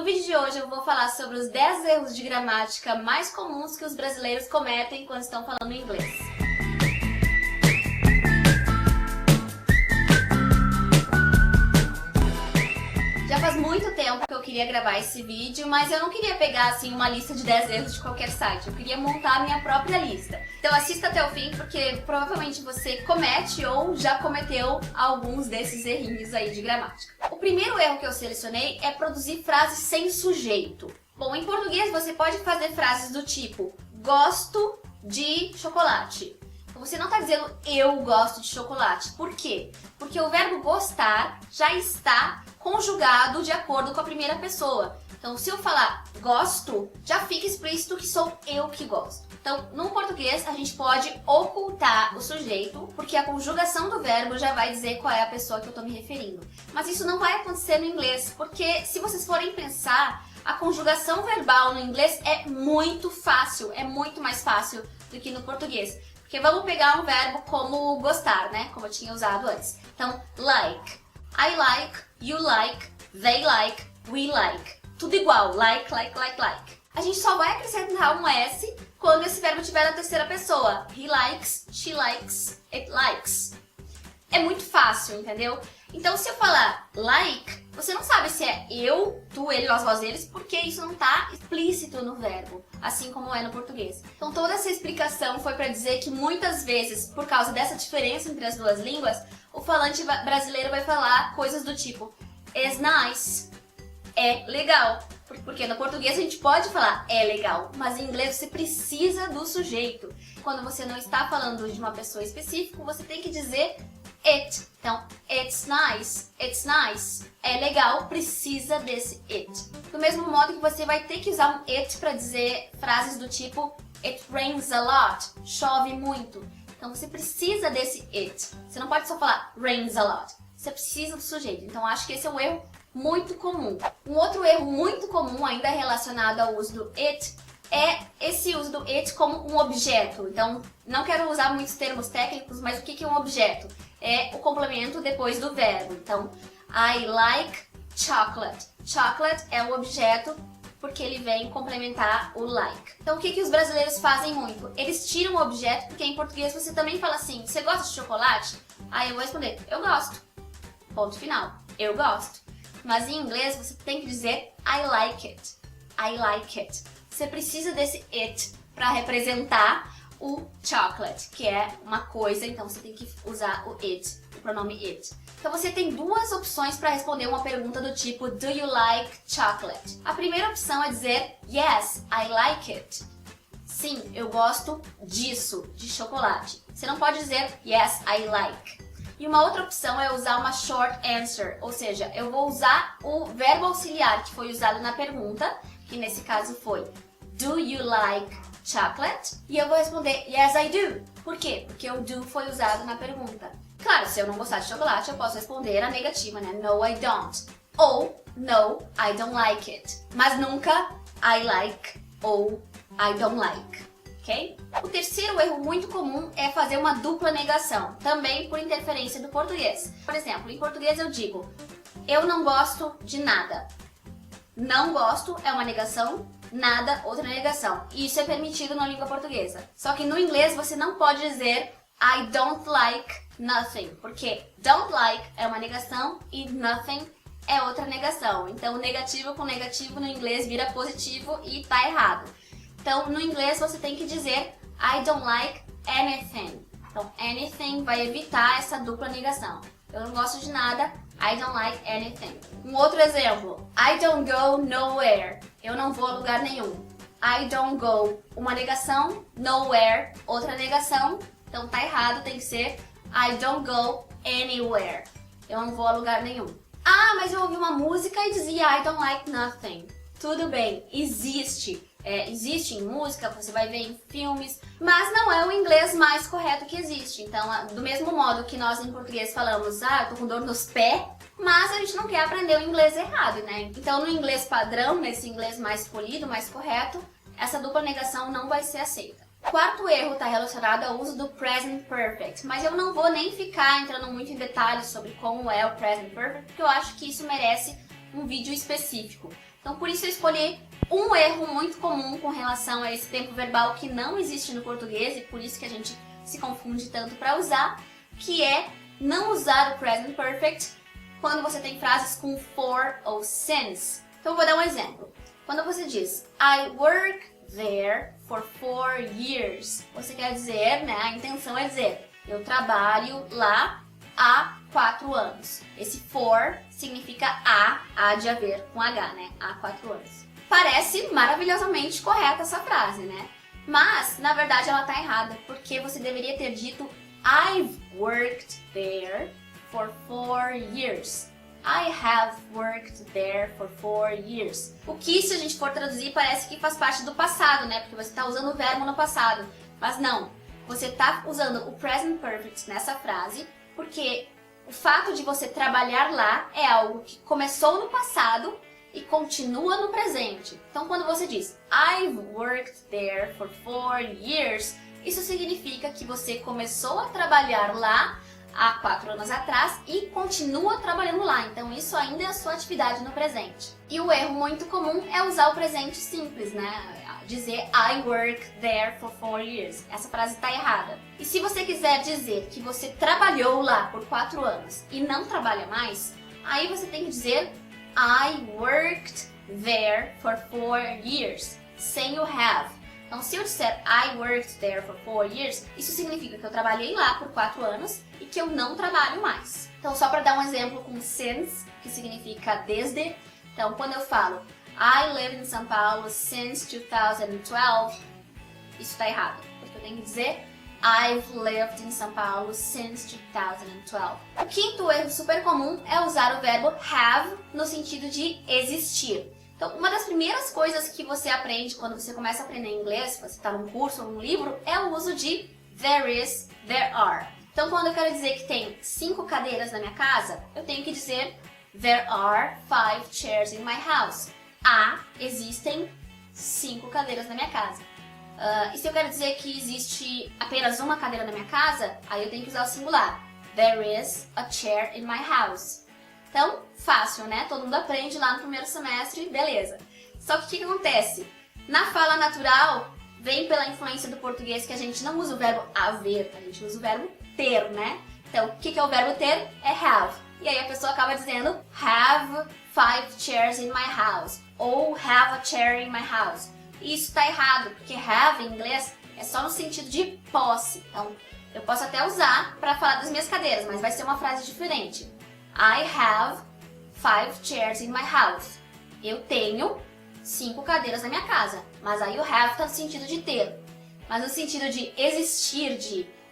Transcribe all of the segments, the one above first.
vídeo de hoje eu vou falar sobre os 10 erros de gramática mais comuns que os brasileiros cometem quando estão falando inglês. Já faz muito tempo que eu queria gravar esse vídeo, mas eu não queria pegar assim uma lista de 10 erros de qualquer site, eu queria montar a minha própria lista. Então assista até o fim, porque provavelmente você comete ou já cometeu alguns desses errinhos aí de gramática. O primeiro erro que eu selecionei é produzir frases sem sujeito. Bom, em português você pode fazer frases do tipo gosto de chocolate. Você não está dizendo eu gosto de chocolate. Por quê? Porque o verbo gostar já está conjugado de acordo com a primeira pessoa. Então, se eu falar gosto, já fica explícito que sou eu que gosto. Então, no português, a gente pode ocultar o sujeito, porque a conjugação do verbo já vai dizer qual é a pessoa que eu estou me referindo. Mas isso não vai acontecer no inglês, porque se vocês forem pensar, a conjugação verbal no inglês é muito fácil, é muito mais fácil do que no português. Porque vamos pegar um verbo como gostar, né? Como eu tinha usado antes. Então, like. I like, you like, they like, we like. Tudo igual, like, like, like, like. A gente só vai acrescentar um S quando esse verbo tiver na terceira pessoa. He likes, she likes, it likes. É muito fácil, entendeu? Então, se eu falar like, você não sabe se é eu, tu, ele, nós, vós, eles, porque isso não está explícito no verbo, assim como é no português. Então, toda essa explicação foi para dizer que muitas vezes, por causa dessa diferença entre as duas línguas, o falante brasileiro vai falar coisas do tipo is nice, é legal. Porque no português a gente pode falar é legal, mas em inglês você precisa do sujeito. Quando você não está falando de uma pessoa específica, você tem que dizer it. Então, it's nice, é legal, precisa desse it. Do mesmo modo que você vai ter que usar um it para dizer frases do tipo it rains a lot, chove muito. Então você precisa desse it. Você não pode só falar rains a lot. Você precisa do sujeito. Então acho que esse é um erro muito comum. Um outro erro muito comum, ainda relacionado ao uso do it, é esse uso do it como um objeto. Então, não quero usar muitos termos técnicos, mas o que é um objeto? É o complemento depois do verbo. Então, I like chocolate. Chocolate é o objeto porque ele vem complementar o like. Então, o que os brasileiros fazem muito? Eles tiram o objeto, porque em português você também fala assim, você gosta de chocolate? Aí eu vou responder, eu gosto. Ponto final. Eu gosto. Mas em inglês você tem que dizer I like it. I like it. Você precisa desse it para representar o chocolate, que é uma coisa, então você tem que usar o it, o pronome it. Então você tem duas opções para responder uma pergunta do tipo do you like chocolate? A primeira opção é dizer yes, I like it. Sim, eu gosto disso, de chocolate. Você não pode dizer yes, I like. E uma outra opção é usar uma short answer, ou seja, eu vou usar o verbo auxiliar que foi usado na pergunta, que nesse caso foi do you like chocolate? E eu vou responder yes, I do. Por quê? Porque o do foi usado na pergunta. Claro, se eu não gostar de chocolate, eu posso responder a negativa, né? No, I don't. Ou no, I don't like it. Mas nunca I like ou I don't like. Okay? O terceiro erro muito comum é fazer uma dupla negação, também por interferência do português. Por exemplo, em português eu digo eu não gosto de nada. Não gosto é uma negação, nada, outra negação. E isso é permitido na língua portuguesa. Só que no inglês você não pode dizer I don't like nothing, porque don't like é uma negação e nothing é outra negação. Então negativo com negativo no inglês vira positivo e tá errado. Então, no inglês você tem que dizer I don't like anything. Então, anything vai evitar essa dupla negação. Eu não gosto de nada, I don't like anything. Um outro exemplo, I don't go nowhere. Eu não vou a lugar nenhum. I don't go, uma negação, nowhere, outra negação. Então, tá errado, tem que ser I don't go anywhere. Eu não vou a lugar nenhum. Ah, mas eu ouvi uma música e dizia I don't like nothing. Tudo bem, existe. Existe em música, você vai ver em filmes, mas não é o inglês mais correto que existe. Então, do mesmo modo que nós em português falamos, eu tô com dor nos pés, mas a gente não quer aprender o inglês errado, né? Então, no inglês padrão, nesse inglês mais polido, mais correto, essa dupla negação não vai ser aceita. O quarto erro está relacionado ao uso do present perfect, mas eu não vou nem ficar entrando muito em detalhes sobre como é o present perfect, porque eu acho que isso merece um vídeo específico. Então por isso eu escolhi um erro muito comum com relação a esse tempo verbal que não existe no português e por isso que a gente se confunde tanto para usar, que é não usar o present perfect quando você tem frases com for ou since. Então eu vou dar um exemplo. Quando você diz I work there for 4 years, você quer dizer, né, a intenção é dizer eu trabalho lá há 4 anos. Esse for significa há de haver com H, né, há 4 anos. Parece maravilhosamente correta essa frase, né? Mas, na verdade, ela tá errada, porque você deveria ter dito I've worked there for 4 years. I have worked there for 4 years. O que, se a gente for traduzir, parece que faz parte do passado, né? Porque você está usando o verbo no passado. Mas não, você está usando o present perfect nessa frase, porque o fato de você trabalhar lá é algo que começou no passado e continua no presente. Então, quando você diz I've worked there for 4 years, isso significa que você começou a trabalhar lá há 4 anos atrás e continua trabalhando lá. Então, isso ainda é a sua atividade no presente. E o erro muito comum é usar o presente simples, né? Dizer I work there for 4 years. Essa frase está errada. E se você quiser dizer que você trabalhou lá por 4 anos e não trabalha mais, aí você tem que dizer I worked there for 4 years, sem o have. Então, se eu disser I worked there for 4 years, isso significa que eu trabalhei lá por 4 anos e que eu não trabalho mais. Então, só para dar um exemplo com since, que significa desde. Então, quando eu falo I live in São Paulo since 2012, isso está errado, porque eu tenho que dizer I've lived in São Paulo since 2012. O quinto erro super comum é usar o verbo have no sentido de existir. Então, uma das primeiras coisas que você aprende quando você começa a aprender inglês, se você está num curso ou num livro, é o uso de there is, there are. Então, quando eu quero dizer que tem 5 cadeiras na minha casa, eu tenho que dizer there are 5 chairs in my house. Existem 5 cadeiras na minha casa. E se eu quero dizer que existe apenas uma cadeira na minha casa, aí eu tenho que usar o singular. There is a chair in my house. Então, fácil, né? Todo mundo aprende lá no primeiro semestre, beleza. Só que o que acontece? Na fala natural, vem pela influência do português que a gente não usa o verbo haver, a gente usa o verbo ter, né? Então, o que é o verbo ter? É have. E aí a pessoa acaba dizendo have 5 chairs in my house. Ou have a chair in my house. E isso está errado, porque have em inglês é só no sentido de posse. Então, eu posso até usar para falar das minhas cadeiras, mas vai ser uma frase diferente. I have 5 chairs in my house. Eu tenho 5 cadeiras na minha casa. Mas aí o have está no sentido de ter. Mas no sentido de existir,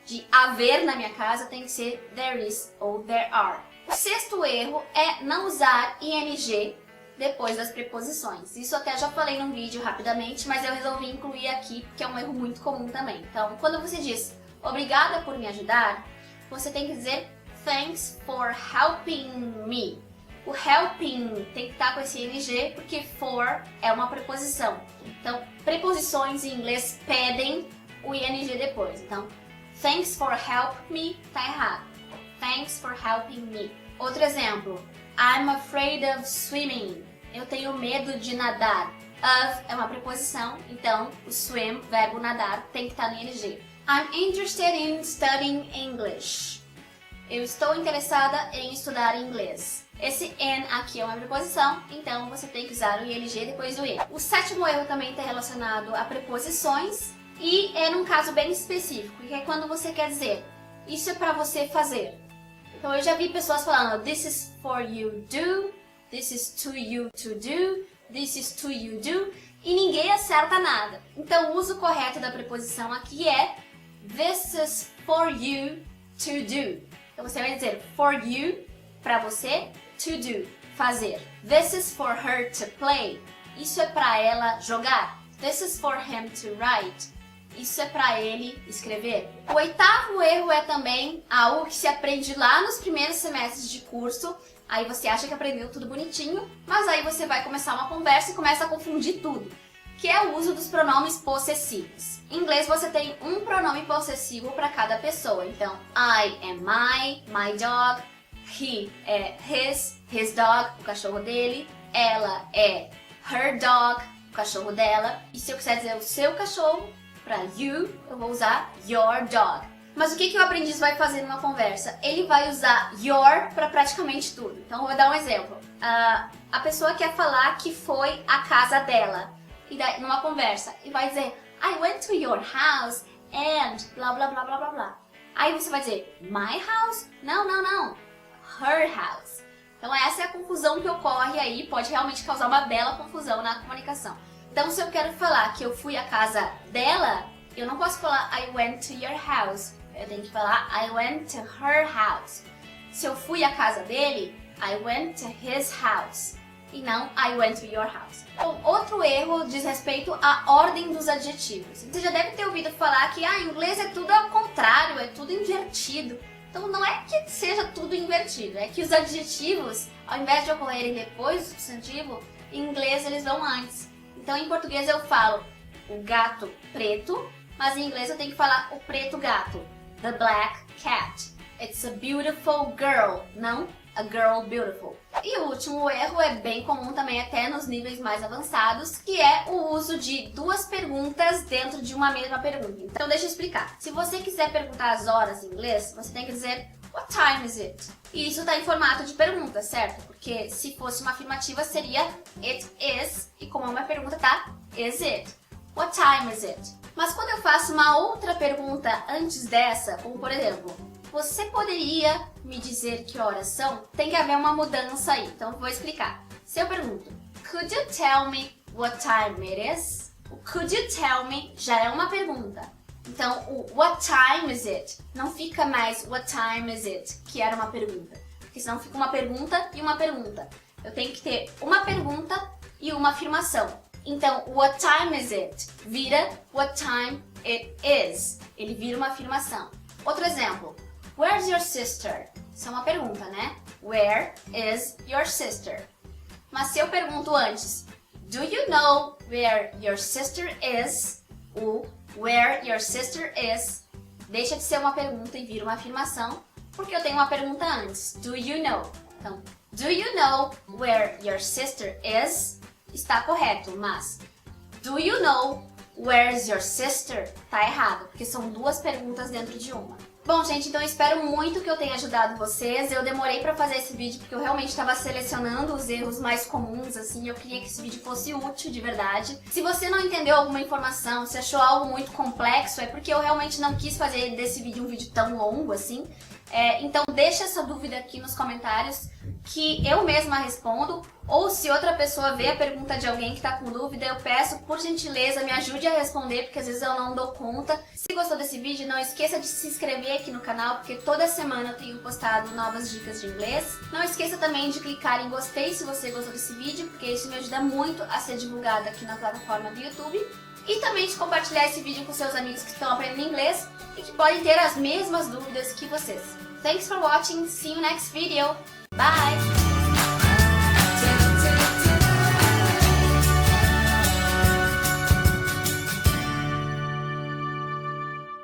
de haver na minha casa, tem que ser there is ou there are. O sexto erro é não usar ing depois das preposições. Isso até já falei num vídeo rapidamente, mas eu resolvi incluir aqui porque é um erro muito comum também. Então, quando você diz obrigada por me ajudar, você tem que dizer thanks for helping me. O helping tem que estar com esse ing porque for é uma preposição. Então, preposições em inglês pedem o ing depois. Então, thanks for help me tá errado. Thanks for helping me. Outro exemplo. I'm afraid of swimming. Eu tenho medo de nadar. Of é uma preposição, então o swim, verbo nadar, tem que estar no ing. I'm interested in studying English. Eu estou interessada em estudar inglês. Esse in aqui é uma preposição, então você tem que usar o ing depois do e. O sétimo erro também está relacionado a preposições e é num caso bem específico, que é quando você quer dizer isso é para você fazer. Então eu já vi pessoas falando this is for you do, this is to you to do, this is to you do, e ninguém acerta nada. Então o uso correto da preposição aqui é this is for you to do. Então você vai dizer for you, para você, to do, fazer. This is for her to play. Isso é para ela jogar. This is for him to write. Isso é para ele escrever. O oitavo erro é também algo que se aprende lá nos primeiros semestres de curso. Aí você acha que aprendeu tudo bonitinho, mas aí você vai começar uma conversa e começa a confundir tudo, que é o uso dos pronomes possessivos. Em inglês você tem um pronome possessivo para cada pessoa. Então, I é my dog, he é his dog, o cachorro dele, ela é her dog, o cachorro dela. E se eu quiser dizer o seu cachorro, para you, eu vou usar your dog. Mas o que o aprendiz vai fazer numa conversa? Ele vai usar your para praticamente tudo. Então, eu vou dar um exemplo. A pessoa quer falar que foi à casa dela. E daí, numa conversa, e vai dizer, I went to your house and blá blá blá blá blá blá. Aí você vai dizer, my house? Não. Her house. Então essa é a confusão que ocorre aí, pode realmente causar uma bela confusão na comunicação. Então se eu quero falar que eu fui à casa dela, eu não posso falar I went to your house. Eu tenho que falar I went to her house. Se eu fui à casa dele, I went to his house. E não I went to your house. Bom, outro erro diz respeito à ordem dos adjetivos. Você já deve ter ouvido falar que em inglês é tudo ao contrário, é tudo invertido. Então não é que seja tudo invertido, é que os adjetivos, ao invés de ocorrerem depois do substantivo, em inglês eles vão antes. Então em português eu falo o gato preto, mas em inglês eu tenho que falar o preto gato. The black cat. It's a beautiful girl, não a girl beautiful. E o último erro é bem comum também até nos níveis mais avançados, que é o uso de duas perguntas dentro de uma mesma pergunta. Então deixa eu explicar. Se você quiser perguntar as horas em inglês, você tem que dizer What time is it? E isso está em formato de pergunta, certo? Porque se fosse uma afirmativa seria It is, e como é uma pergunta tá Is it? What time is it? Mas quando eu faço uma outra pergunta antes dessa, como por exemplo, você poderia me dizer que horas são? Tem que haver uma mudança aí, então vou explicar. Se eu pergunto, Could you tell me what time it is? O could you tell me já é uma pergunta. Então o what time is it não fica mais what time is it, que era uma pergunta. Porque senão fica uma pergunta e uma pergunta. Eu tenho que ter uma pergunta e uma afirmação. Então, what time is it? Vira what time it is. Ele vira uma afirmação. Outro exemplo. Where's your sister? Isso é uma pergunta, né? Where is your sister? Mas se eu pergunto antes, do you know where your sister is? O where your sister is deixa de ser uma pergunta e vira uma afirmação, porque eu tenho uma pergunta antes. Do you know? Então, do you know where your sister is? Está correto, mas do you know where's your sister? Tá errado, porque são duas perguntas dentro de uma. Bom, gente, então eu espero muito que eu tenha ajudado vocês. Eu demorei pra fazer esse vídeo porque eu realmente estava selecionando os erros mais comuns, assim. Eu queria que esse vídeo fosse útil, de verdade. Se você não entendeu alguma informação, se achou algo muito complexo, é porque eu realmente não quis fazer desse vídeo um vídeo tão longo, assim. Então deixa essa dúvida aqui nos comentários que eu mesma respondo, ou se outra pessoa vê a pergunta de alguém que está com dúvida, eu peço, por gentileza, me ajude a responder, porque às vezes eu não dou conta. Se gostou desse vídeo, não esqueça de se inscrever aqui no canal, porque toda semana eu tenho postado novas dicas de inglês. Não esqueça também de clicar em gostei se você gostou desse vídeo, porque isso me ajuda muito a ser divulgado aqui na plataforma do YouTube. E também de compartilhar esse vídeo com seus amigos que estão aprendendo inglês e que podem ter as mesmas dúvidas que vocês. Thanks for watching, see you next video, bye!